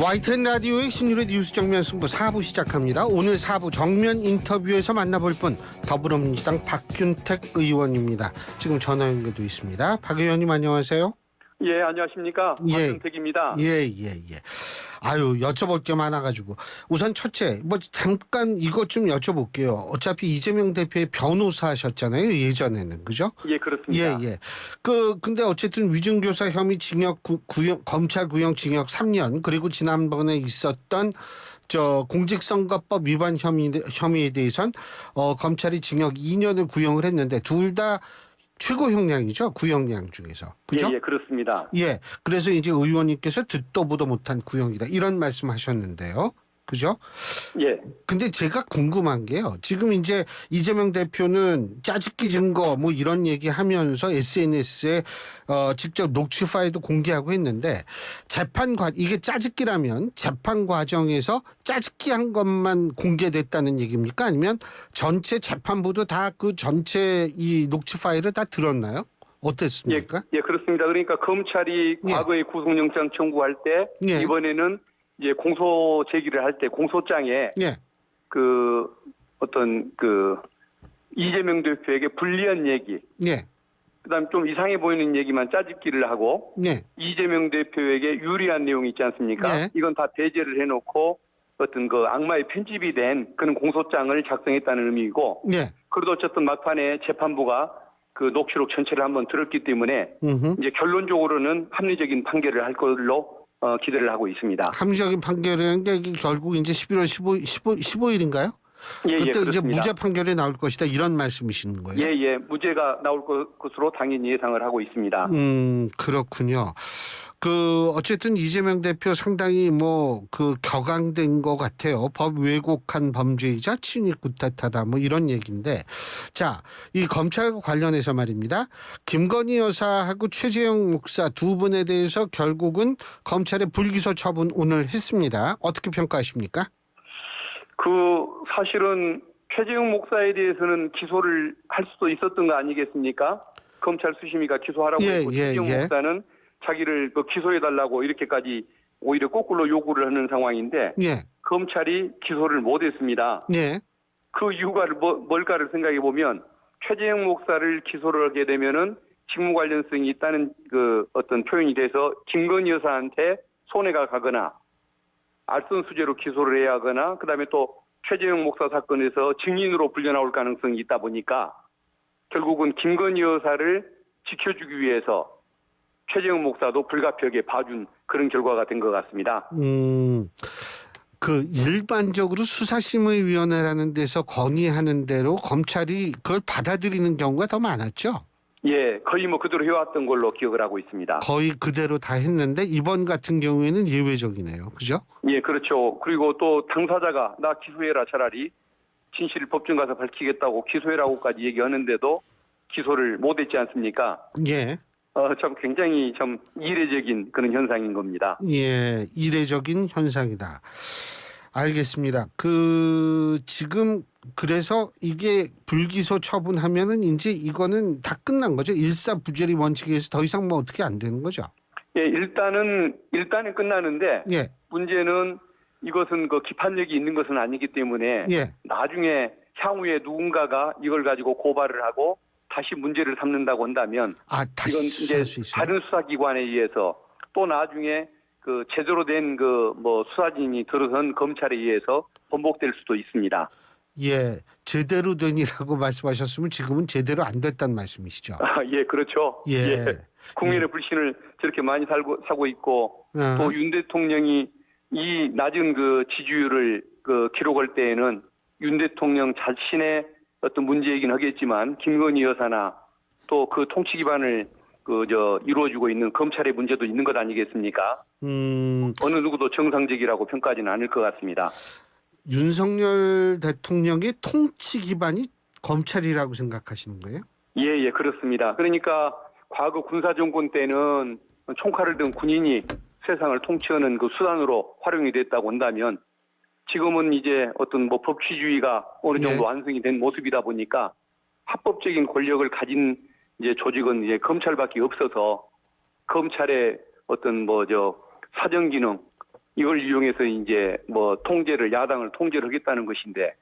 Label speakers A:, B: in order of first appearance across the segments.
A: YTN 라디오의 신율의 뉴스 정면 승부 4부 시작합니다. 오늘 4부 정면 인터뷰에서 만나볼 분 더불어민주당 박균택 의원입니다. 지금 전화 연결도 있습니다. 박 의원님 안녕하세요.
B: 예, 안녕하십니까. 박균택입니다.
A: 예. 아유, 여쭤볼 게 많아가지고 우선 첫째 잠깐 이것 좀 여쭤볼게요. 어차피 이재명 대표의 변호사셨잖아요, 예전에는. 그죠?
B: 예, 그렇습니다.
A: 예. 근데 어쨌든 위증교사 혐의 징역 검찰 구형 징역 3년, 그리고 지난번에 있었던 공직선거법 위반 혐의에 대해선 검찰이 징역 2년을 구형을 했는데 둘 다 최고 형량이죠, 구형량 중에서. 그죠?
B: 예, 그렇습니다.
A: 예. 그래서 이제 의원님께서 듣도 보도 못한 구형이다, 이런 말씀하셨는데요. 그죠?
B: 예.
A: 근데 제가 궁금한 게요. 지금 이제 이재명 대표는 짜집기 증거 이런 얘기하면서 SNS에 직접 녹취 파일도 공개하고 했는데 이게 짜집기라면 재판 과정에서 짜집기 한 것만 공개됐다는 얘기입니까? 아니면 전체 재판부도 다 그 전체 이 녹취 파일을 다 들었나요? 어땠습니까?
B: 예, 그렇습니다. 그러니까 검찰이 과거에 구속영장 청구할 때 이번에는 이제 공소 제기를 할 때 공소장에 이재명 대표에게 불리한 얘기, 그다음 좀 이상해 보이는 얘기만 짜집기를 하고 이재명 대표에게 유리한 내용이 있지 않습니까? 이건 다 배제를 해놓고 어떤 악마의 편집이 된 그런 공소장을 작성했다는 의미이고, 그래도 어쨌든 막판에 재판부가 그 녹취록 전체를 한번 들었기 때문에 이제 결론적으로는 합리적인 판결을 할 걸로 기대를 하고 있습니다.
A: 합리적인 판결이라는 게 결국 이제 11월 15일인가요?
B: 예,
A: 그때
B: 그렇습니다.
A: 이제 무죄 판결이 나올 것이다, 이런 말씀이시는 거예요?
B: 예, 무죄가 나올 것으로 당연히 예상을 하고 있습니다.
A: 그렇군요. 어쨌든 이재명 대표 상당히 격앙된 것 같아요. 법 왜곡한 범죄이자 친일 구태타다 이런 얘기인데, 자, 이 검찰과 관련해서 말입니다. 김건희 여사하고 최재형 목사 두 분에 대해서 결국은 검찰의 불기소 처분 오늘 했습니다. 어떻게 평가하십니까?
B: 사실은 최재형 목사에 대해서는 기소를 할 수도 있었던 거 아니겠습니까? 검찰 수심위가 기소하라고 했고 최재형 목사는 자기를 기소해달라고 이렇게까지 오히려 거꾸로 요구를 하는 상황인데 검찰이 기소를 못했습니다. 그 이유가 뭘까를 생각해 보면 최재형 목사를 기소를 하게 되면은 직무 관련성이 있다는 어떤 표현이 돼서 김건희 여사한테 손해가 가거나 알선수재로 기소를 해야 하거나, 그다음에 또 최재형 목사 사건에서 증인으로 불려 나올 가능성이 있다 보니까 결국은 김건희 여사를 지켜주기 위해서 최재형 목사도 불가피하게 봐준 그런 결과가 된 것 같습니다.
A: 일반적으로 수사심의위원회라는 데서 건의하는 대로 검찰이 그걸 받아들이는 경우가 더 많았죠?
B: 예, 거의 그대로 해왔던 걸로 기억을 하고 있습니다.
A: 거의 그대로 다 했는데 이번 같은 경우에는 예외적이네요. 그죠?
B: 예, 그렇죠. 그리고 또 당사자가 나 기소해라, 차라리 진실을 법정 가서 밝히겠다고 기소해라고까지 얘기하는데도 기소를 못했지 않습니까? 참 굉장히 이례적인 그런 현상인 겁니다.
A: 예, 이례적인 현상이다. 알겠습니다. 지금 그래서 이게 불기소 처분하면은 이제 이거는 다 끝난 거죠? 일사부재리 원칙에 의해서 더 이상 어떻게 안 되는 거죠?
B: 예, 일단은 끝나는데 문제는 이것은 기판력이 있는 것은 아니기 때문에 나중에 향후에 누군가가 이걸 가지고 고발을 하고 다시 문제를 삼는다고 한다면 이건 이제 다른 수사기관에 의해서 또 나중에 제대로 된 수사진이 들어선 검찰에 의해서 번복될 수도 있습니다.
A: 예, 제대로 된이라고 말씀하셨으면 지금은 제대로 안 됐다는 말씀이시죠?
B: 예, 그렇죠. 국민의 불신을 저렇게 많이 사고 있고 또 윤 대통령이 이 낮은 지지율을 기록할 때에는 윤 대통령 자신의 어떤 문제이긴 하겠지만 김건희 여사나 또 통치 기반을 이루어주고 있는 검찰의 문제도 있는 것 아니겠습니까? 어느 누구도 정상적이라고 평가하지는 않을 것 같습니다.
A: 윤석열 대통령의 통치 기반이 검찰이라고 생각하시는 거예요?
B: 예, 그렇습니다. 그러니까 과거 군사정권 때는 총칼을 든 군인이 세상을 통치하는 수단으로 활용이 됐다고 한다면 지금은 이제 어떤 법치주의가 어느 정도 완성이 된 모습이다 보니까 합법적인 권력을 가진 이제 조직은 이제 검찰밖에 없어서 검찰의 어떤 사정 기능 이걸 이용해서 이제 뭐 야당을 통제를 하겠다는 것인데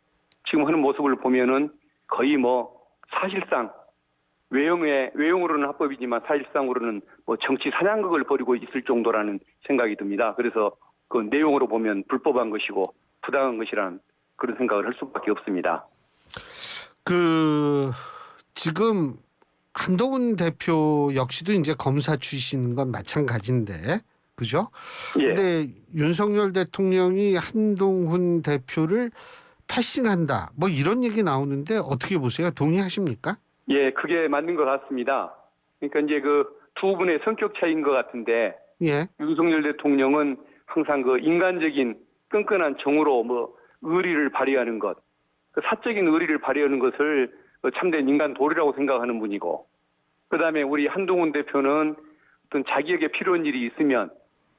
B: 지금 하는 모습을 보면은 거의 뭐 사실상 외형으로는 합법이지만 사실상으로는 뭐 정치 사냥극을 벌이고 있을 정도라는 생각이 듭니다. 그래서 그 내용으로 보면 불법한 것이고 부당한 것이라는 그런 생각을 할 수밖에 없습니다.
A: 지금 한동훈 대표 역시도 이제 검사 출신인 건 마찬가지인데, 그죠?
B: 예.
A: 근데 윤석열 대통령이 한동훈 대표를 패싱한다, 뭐 이런 얘기 나오는데 어떻게 보세요? 동의하십니까?
B: 예, 그게 맞는 것 같습니다. 그러니까 이제 그 두 분의 성격 차이인 것 같은데,
A: 예.
B: 윤석열 대통령은 항상 그 인간적인 끈끈한 정으로 뭐 의리를 발휘하는 것, 그 사적인 의리를 발휘하는 것을 참된 인간 도리라고 생각하는 분이고, 그 다음에 우리 한동훈 대표는 어떤 자기에게 필요한 일이 있으면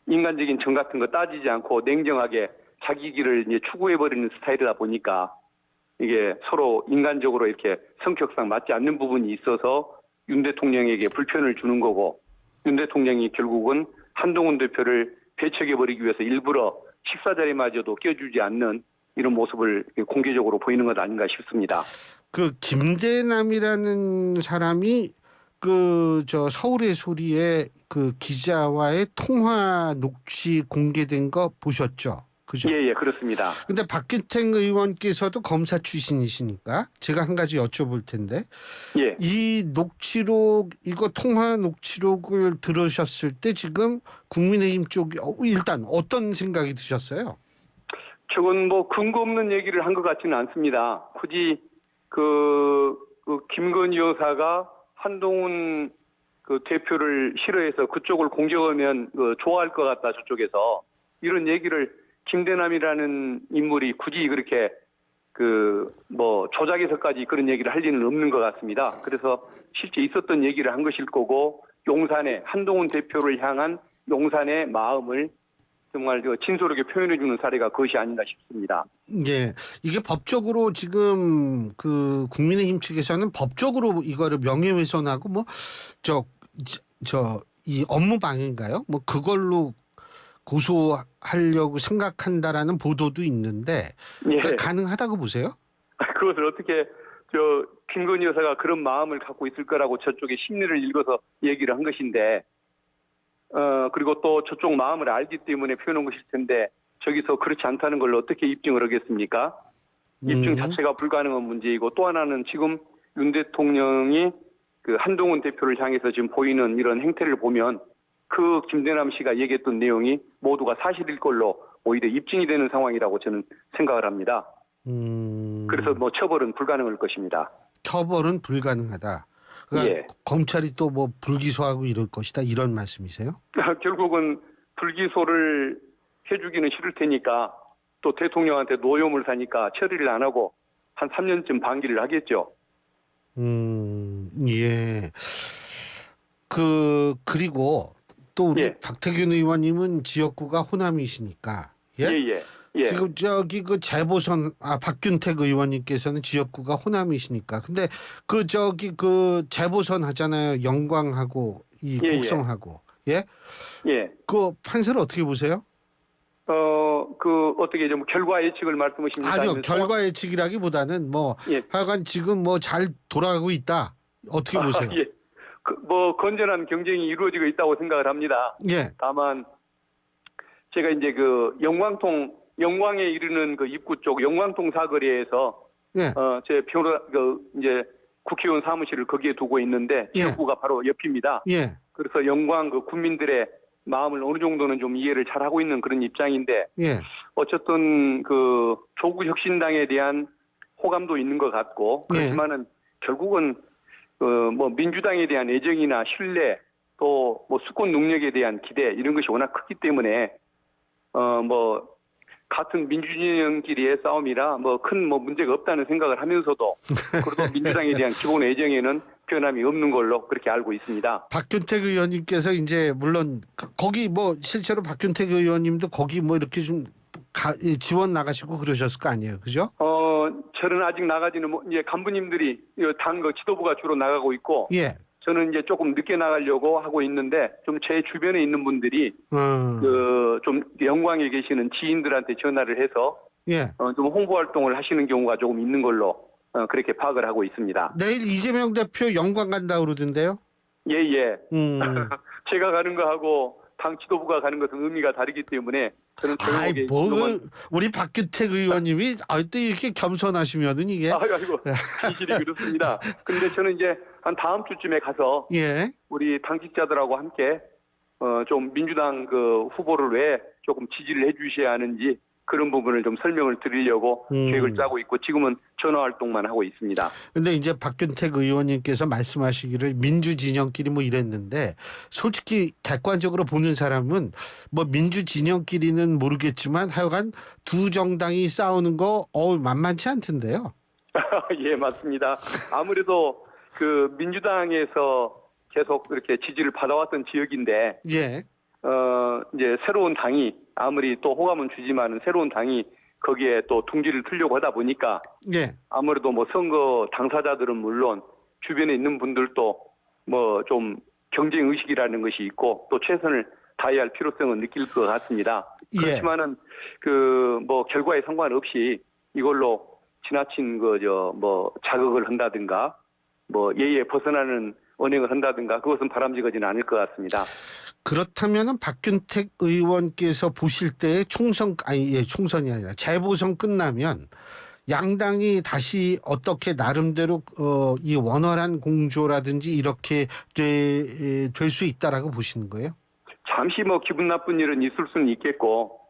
B: 인간적인 정 같은 거 따지지 않고 냉정하게 자기 길을 이제 추구해버리는 스타일이다 보니까 이게 서로 인간적으로 이렇게 성격상 맞지 않는 부분이 있어서 윤 대통령에게 불편을 주는 거고, 윤 대통령이 결국은 한동훈 대표를 배척해버리기 위해서 일부러 식사 자리마저도 껴주지 않는 이런 모습을 공개적으로 보이는 것 아닌가 싶습니다.
A: 그 김대남이라는 사람이 서울의 소리에 그 기자와의 통화 녹취 공개된 거 보셨죠? 그죠?
B: 예, 그렇습니다.
A: 근데 박규택 의원께서도 검사 출신이시니까 제가 한 가지 여쭤볼 텐데,
B: 예.
A: 이 녹취록, 이거 통화 녹취록을 들으셨을 때 지금 국민의힘 쪽이 일단 어떤 생각이 드셨어요?
B: 저건 뭐 근거 없는 얘기를 한 것 같지는 않습니다. 굳이 김건희 여사가 한동훈 그 대표를 싫어해서 그쪽을 공격하면 좋아할 것 같다, 저쪽에서. 이런 얘기를 김대남이라는 인물이 굳이 그렇게 조작해서까지 그런 얘기를 할 리는 없는 것 같습니다. 그래서 실제 있었던 얘기를 한 것일 거고, 한동훈 대표를 향한 용산의 마음을 정말 진솔하게 표현해주는 사례가 그것이 아닌가 싶습니다.
A: 예, 이게 법적으로 지금 그 국민의힘 측에서는 법적으로 이거를 명예훼손하고 이 업무방해인가요? 뭐 그걸로 고소하려고 생각한다라는 보도도 있는데,
B: 예.
A: 가능하다고 보세요?
B: 그것을 어떻게 김건희 여사가 그런 마음을 갖고 있을 거라고 저쪽의 심리를 읽어서 얘기를 한 것인데, 그리고 또 저쪽 마음을 알기 때문에 표현한 것일 텐데, 저기서 그렇지 않다는 걸 어떻게 입증을 하겠습니까? 입증 자체가 불가능한 문제이고, 또 하나는 지금 윤 대통령이 그 한동훈 대표를 향해서 지금 보이는 이런 행태를 보면 그 김대남 씨가 얘기했던 내용이 모두가 사실일 걸로 오히려 입증이 되는 상황이라고 저는 생각을 합니다. 그래서 뭐 처벌은 불가능할 것입니다.
A: 처벌은 불가능하다. 그러니까
B: 예.
A: 검찰이 또 뭐 불기소하고 이럴 것이다, 이런 말씀이세요?
B: 결국은 불기소를 해주기는 싫을 테니까, 또 대통령한테 노여움을 사니까 처리를 안 하고 한 3년쯤 방기를 하겠죠.
A: 예. 그리고 또 우리
B: 예.
A: 박태균 의원님은 지역구가 호남이시니까, 예?
B: 예.
A: 지금 박균택 의원님께서는 지역구가 호남이시니까, 근데 재보선 하잖아요. 영광하고 이 곡성하고, 예? 그 판세를 어떻게 보세요?
B: 어떻게 좀 결과 예측을 말씀하십니까?
A: 아니요, 결과 예측이라기보다는 하여간 지금 잘 돌아가고 있다, 어떻게 보세요?
B: 예. 건전한 경쟁이 이루어지고 있다고 생각을 합니다.
A: 예.
B: 다만 제가 이제 영광에 이르는 그 입구 쪽 영광통 사거리에서
A: 예.
B: 제 이제 국회의원 사무실을 거기에 두고 있는데, 지역구가 바로 옆입니다.
A: 예.
B: 그래서 영광 국민들의 마음을 어느 정도는 좀 이해를 잘 하고 있는 그런 입장인데,
A: 예.
B: 어쨌든 조국 혁신당에 대한 호감도 있는 것 같고, 그렇지만은 결국은 민주당에 대한 애정이나 신뢰, 또 수권 능력에 대한 기대, 이런 것이 워낙 크기 때문에 같은 민주진영끼리의 싸움이라 큰 문제가 없다는 생각을 하면서도, 그래도 민주당에 대한 기본 애정에는 변함이 없는 걸로 그렇게 알고 있습니다.
A: 박균택 의원님께서 이제 물론 거기 실제로 박균택 의원님도 거기 이렇게 좀 지원 나가시고 그러셨을 거 아니에요, 그죠?
B: 저는 아직 나가지는 이제 간부님들이 당 지도부가 주로 나가고 있고,
A: 예.
B: 저는 이제 조금 늦게 나가려고 하고 있는데 좀 제 주변에 있는 분들이 좀 영광에 계시는 지인들한테 전화를 해서
A: 예.
B: 좀 홍보 활동을 하시는 경우가 조금 있는 걸로 그렇게 파악을 하고 있습니다.
A: 내일 이재명 대표 영광 간다 그러던데요?
B: 예.
A: 제가
B: 가는 거하고 당 지도부가 가는 것은 의미가 다르기 때문에 저는
A: 아이 뭐 우리 박규택 의원님이 또 이렇게 겸손하시면은 이게
B: 아이고 기실이 그렇습니다. 근데 저는 이제 한 다음 주쯤에 가서
A: 예.
B: 우리 당직자들하고 함께 좀 민주당 그 후보를 왜 조금 지지를 해주셔야 하는지 그런 부분을 좀 설명을 드리려고 계획을 짜고 있고 지금은 전화 활동만 하고 있습니다.
A: 근데 이제 박균택 의원님께서 말씀하시기를 민주 진영끼리 뭐 이랬는데 솔직히 객관적으로 보는 사람은 뭐 민주 진영끼리는 모르겠지만 하여간 두 정당이 싸우는 거 만만치 않던데요.
B: 예, 맞습니다. 아무래도 그 민주당에서 계속 이렇게 지지를 받아왔던 지역인데
A: 예.
B: 이제 새로운 당이 아무리 또 호감은 주지만은 새로운 당이 거기에 또 둥지를 틀려고 하다 보니까
A: 예.
B: 아무래도 뭐 선거 당사자들은 물론 주변에 있는 분들도 뭐 좀 경쟁 의식이라는 것이 있고 또 최선을 다해야 할 필요성은 느낄 것 같습니다.
A: 예.
B: 그렇지만은 그 뭐 결과에 상관없이 이걸로 지나친 뭐 자극을 한다든가 뭐 예의에 벗어나는 언행을 한다든가 그것은 바람직하지는 않을 것 같습니다.
A: 그렇다면은 박균택 의원께서 보실 때 총선이 아니라 재보선 끝나면 양당이 다시 어떻게 나름대로 이 원활한 공조라든지 이렇게 될 수 있다라고 보시는 거예요?
B: 잠시 뭐 기분 나쁜 일은 있을 수는 있겠고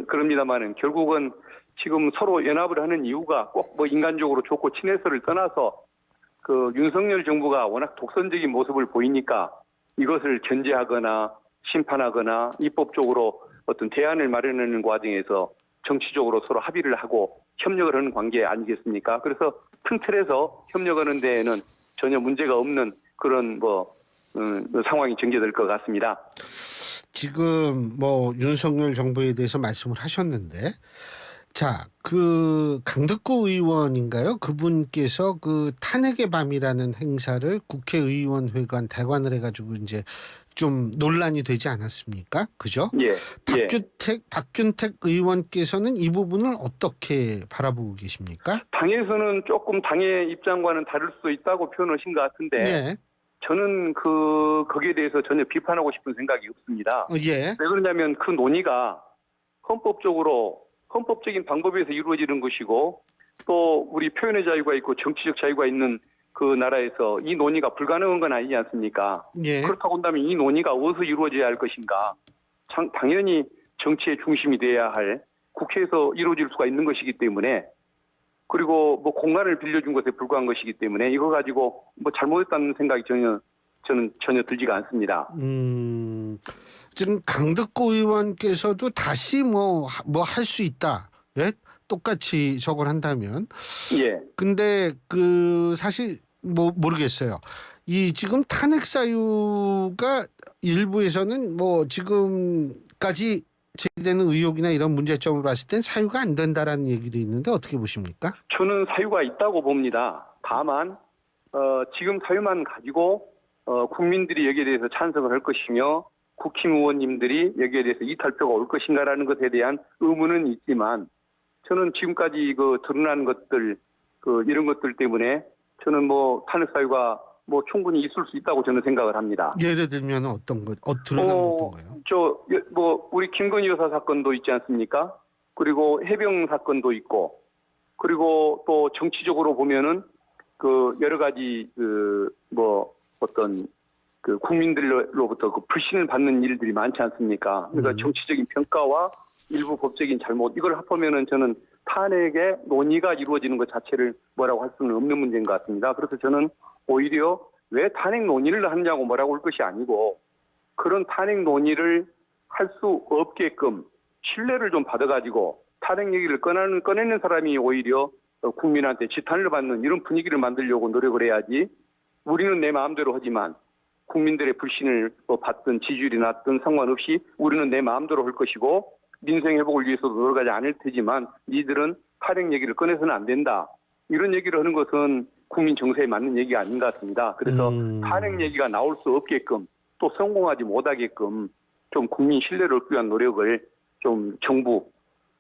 B: 그럽니다만은 결국은 지금 서로 연합을 하는 이유가 꼭 뭐 인간적으로 좋고 친해서를 떠나서 그 윤석열 정부가 워낙 독선적인 모습을 보이니까 이것을 견제하거나 심판하거나 입법적으로 어떤 대안을 마련하는 과정에서 정치적으로 서로 합의를 하고 협력을 하는 관계 아니겠습니까? 그래서 틈틀에서 협력하는 데에는 전혀 문제가 없는 그런 상황이 전개될 것 같습니다.
A: 지금 뭐 윤석열 정부에 대해서 말씀을 하셨는데 자, 그 강덕구 의원인가요? 그분께서 그 탄핵의 밤이라는 행사를 국회의원회관 대관을 해가지고 이제 좀 논란이 되지 않았습니까? 그죠?
B: 예.
A: 박균택 의원께서는 이 부분을 어떻게 바라보고 계십니까?
B: 당에서는 조금 당의 입장과는 다를 수도 있다고 표현하신 것 같은데
A: 예.
B: 저는 거기에 대해서 전혀 비판하고 싶은 생각이 없습니다.
A: 예.
B: 왜 그러냐면 그 논의가 헌법적인 방법에서 이루어지는 것이고 또 우리 표현의 자유가 있고 정치적 자유가 있는 그 나라에서 이 논의가 불가능한 건 아니지 않습니까?
A: 예.
B: 그렇다고 한다면 이 논의가 어디서 이루어져야 할 것인가? 당연히 정치의 중심이 돼야 할 국회에서 이루어질 수가 있는 것이기 때문에 그리고 뭐 공간을 빌려준 것에 불과한 것이기 때문에 이거 가지고 뭐 잘못했다는 생각이 저는 전혀 들지가 않습니다.
A: 지금 강덕구 의원께서도 다시 뭐 할 수 있다. 예? 똑같이 저걸 한다면.
B: 예. 근데
A: 사실 뭐 모르겠어요. 이 지금 탄핵 사유가 일부에서는 뭐 지금까지 제기되는 의혹이나 이런 문제점을 봤을 땐 사유가 안 된다라는 얘기도 있는데 어떻게 보십니까?
B: 저는 사유가 있다고 봅니다. 다만 지금 사유만 가지고 국민들이 여기에 대해서 찬성을 할 것이며 국힘 의원님들이 여기에 대해서 이탈표가 올 것인가라는 것에 대한 의문은 있지만 저는 지금까지 드러난 것들 이런 것들 때문에 저는 뭐 탄핵 사유가 뭐 충분히 있을 수 있다고 저는 생각을 합니다.
A: 예를 들면 어떤 것, 드러난 어떤 거요?
B: 우리 김건희 여사 사건도 있지 않습니까? 그리고 해병 사건도 있고, 그리고 또 정치적으로 보면은 여러 가지 국민들로부터 불신을 받는 일들이 많지 않습니까? 그러니까 정치적인 평가와 일부 법적인 잘못 이걸 합하면은 저는 탄핵의 논의가 이루어지는 것 자체를 뭐라고 할 수는 없는 문제인 것 같습니다. 그래서 저는 오히려 왜 탄핵 논의를 하느냐고 뭐라고 할 것이 아니고 그런 탄핵 논의를 할 수 없게끔 신뢰를 좀 받아가지고 탄핵 얘기를 꺼내는 사람이 오히려 국민한테 지탄을 받는 이런 분위기를 만들려고 노력을 해야지 우리는 내 마음대로 하지만 국민들의 불신을 받든 지지율이 낮든 상관없이 우리는 내 마음대로 할 것이고 민생 회복을 위해서도 노력하지 않을 테지만 니들은 탄핵 얘기를 꺼내서는 안 된다. 이런 얘기를 하는 것은 국민 정서에 맞는 얘기가 아닌 것 같습니다. 그래서 탄핵 얘기가 나올 수 없게끔 또 성공하지 못하게끔 좀 국민 신뢰를 얻기 위한 노력을 좀 정부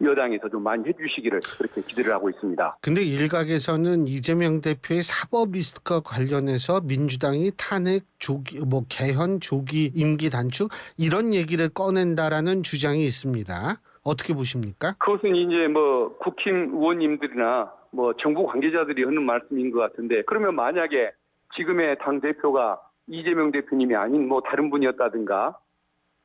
B: 여당에서 좀 많이 해주시기를 그렇게 기대를 하고 있습니다.
A: 근데 일각에서는 이재명 대표의 사법 리스크와 관련해서 민주당이 탄핵 조기, 뭐 개헌 조기 임기 단축 이런 얘기를 꺼낸다라는 주장이 있습니다. 어떻게 보십니까?
B: 그것은 이제 뭐 국힘 의원님들이나 뭐 정부 관계자들이 하는 말씀인 것 같은데, 그러면 만약에 지금의 당 대표가 이재명 대표님이 아닌 뭐 다른 분이었다든가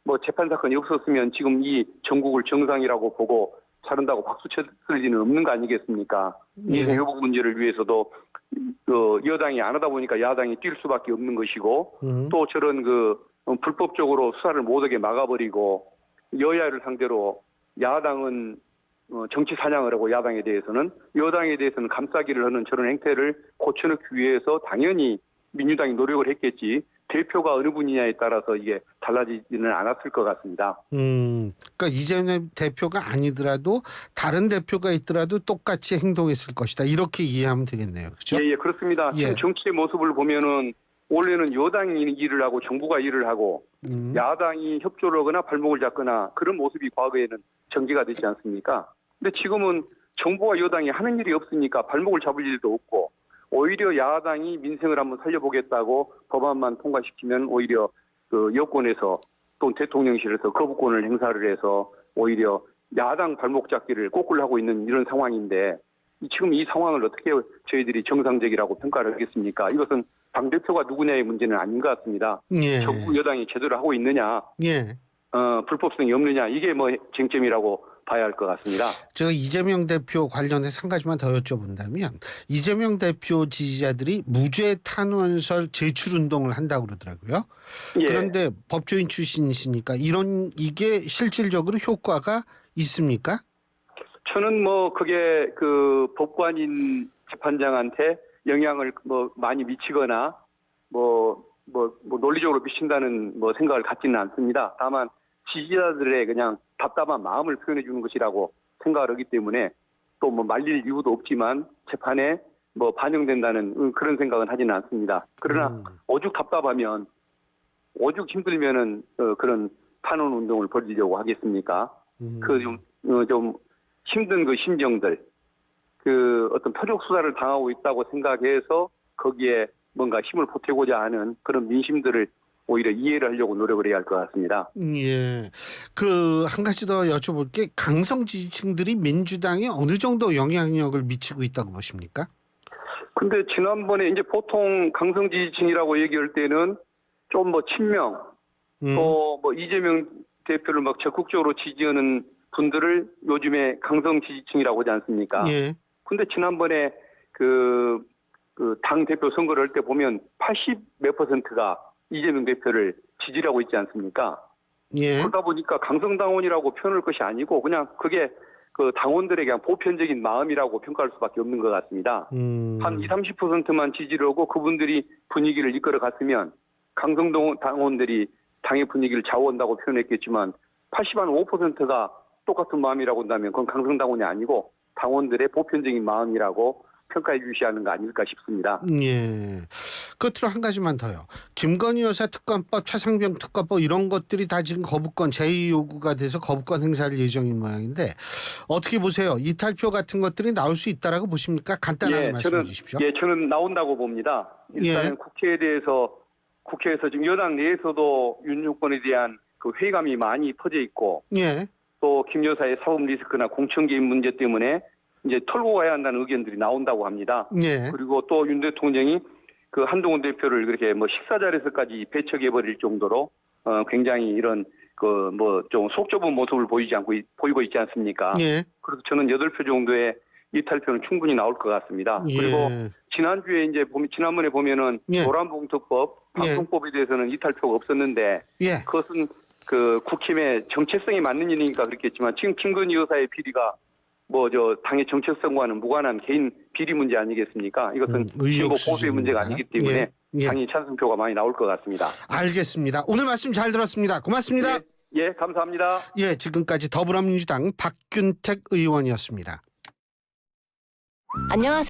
B: 뭐 재판 사건이 없었으면 지금 이 전국을 정상이라고 보고 자른다고 박수 쳤을 리는 없는 거 아니겠습니까? 민생 회복 문제를 위해서도 여당이 안 하다 보니까 야당이 뛸 수밖에 없는 것이고, 또 저런 불법적으로 수사를 못하게 막아버리고 여야를 상대로 야당은 정치 사냥을 하고 야당에 대해서는, 여당에 대해서는 감싸기를 하는 저런 행태를 고쳐놓기 위해서 당연히 민주당이 노력을 했겠지, 대표가 어느 분이냐에 따라서 이게 달라지지는 않았을 것 같습니다.
A: 그러니까 이재명 대표가 아니더라도 다른 대표가 있더라도 똑같이 행동했을 것이다. 이렇게 이해하면 되겠네요. 그렇죠?
B: 예, 그렇습니다. 지금 정치의 모습을 보면은 원래는 여당이 일을 하고 정부가 일을 하고 야당이 협조를 하거나 발목을 잡거나 그런 모습이 과거에는 전개가 되지 않습니까? 근데 지금은 정부와 여당이 하는 일이 없으니까 발목을 잡을 일도 없고, 오히려 야당이 민생을 한번 살려보겠다고 법안만 통과시키면 오히려 여권에서 또 대통령실에서 거부권을 행사를 해서 오히려 야당 발목 잡기를 거꾸로 하고 있는 이런 상황인데, 지금 이 상황을 어떻게 저희들이 정상적이라고 평가를 하겠습니까? 이것은 당대표가 누구냐의 문제는 아닌 것 같습니다.
A: 예.
B: 정부 여당이 제대로 하고 있느냐,
A: 예.
B: 불법성이 없느냐, 이게 뭐 쟁점이라고 봐야 할 것 같습니다.
A: 제가 이재명 대표 관련해서 한 가지만 더 여쭤본다면, 이재명 대표 지지자들이 무죄 탄원설 제출 운동을 한다고 그러더라고요.
B: 예.
A: 그런데 법조인 출신이시니까 이게 실질적으로 효과가 있습니까?
B: 저는 뭐 그게 법관인 재판장한테 영향을 뭐 많이 미치거나 뭐 논리적으로 미친다는 뭐 생각을 갖지는 않습니다. 다만 지지자들의 그냥 답답한 마음을 표현해 주는 것이라고 생각을 하기 때문에 또 뭐 말릴 이유도 없지만 재판에 뭐 반영된다는 그런 생각은 하지는 않습니다. 그러나 오죽 답답하면, 오죽 힘들면은 그런 탄원 운동을 벌이려고 하겠습니까? 좀 힘든 심정들, 어떤 표적 수사를 당하고 있다고 생각해서 거기에 뭔가 힘을 보태고자 하는 그런 민심들을 오히려 이해를 하려고 노력을 해야 할 것 같습니다.
A: 예. 한 가지 더 여쭤볼게, 강성 지지층들이 민주당에 어느 정도 영향력을 미치고 있다고 보십니까?
B: 근데 지난번에 이제 보통 강성 지지층이라고 얘기할 때는 좀 뭐 친명, 또 뭐 이재명 대표를 막 적극적으로 지지하는 분들을 요즘에 강성 지지층이라고 하지 않습니까?
A: 예.
B: 근데 지난번에 당 대표 선거를 할 때 보면 80몇 %가 이재명 대표를 지지하고 있지 않습니까?
A: 예.
B: 그러다 보니까 강성당원이라고 표현할 것이 아니고 그냥 그게 당원들에게 그냥 보편적인 마음이라고 평가할 수밖에 없는 것 같습니다. 한 20, 30%만 지지를 하고 그분들이 분위기를 이끌어 갔으면 강성당원들이 당의 분위기를 좌우한다고 표현했겠지만 85%가 똑같은 마음이라고 한다면 그건 강성당원이 아니고 당원들의 보편적인 마음이라고 평가해 주셔야 하는 거 아닐까 싶습니다.
A: 예. 끝으로 한 가지만 더요. 김건희 여사 특검법, 차상병 특검법 이런 것들이 다 지금 거부권 제2 요구가 돼서 거부권 행사할 예정인 모양인데 어떻게 보세요? 이탈표 같은 것들이 나올 수 있다라고 보십니까? 간단하게 말씀해 주십시오.
B: 저는 나온다고 봅니다. 일단은 국회에서 지금 여당 내에서도 윤 정권에 대한 회의감이 많이 퍼져 있고,
A: 예.
B: 또 김 여사의 사법 리스크나 공천 개입 문제 때문에 이제 털고 가야 한다는 의견들이 나온다고 합니다.
A: 예.
B: 그리고 또 윤 대통령이 한동훈 대표를 그렇게 뭐 식사 자리에서까지 배척해 버릴 정도로 굉장히 이런 좀 속 좁은 모습을 보이고 있지 않습니까?
A: 예.
B: 그래서 저는 8표 정도의 이탈표는 충분히 나올 것 같습니다.
A: 예.
B: 그리고 지난번에 보면은
A: 예.
B: 노란봉투법, 방송법에 대해서는 이탈표가 없었는데,
A: 예.
B: 그것은 국힘의 정체성에 맞는 일이니까 그렇겠지만 지금 김건희 여사의 비리가 당의 정체성과는 무관한 개인 비리 문제 아니겠습니까? 이것은 진보 보수의 문제가 아니기 때문에 당연히 찬성표가 많이 나올 것 같습니다.
A: 알겠습니다. 오늘 말씀 잘 들었습니다. 고맙습니다.
B: 예, 감사합니다.
A: 예, 지금까지 더불어민주당 박균택 의원이었습니다.
C: 안녕하세요.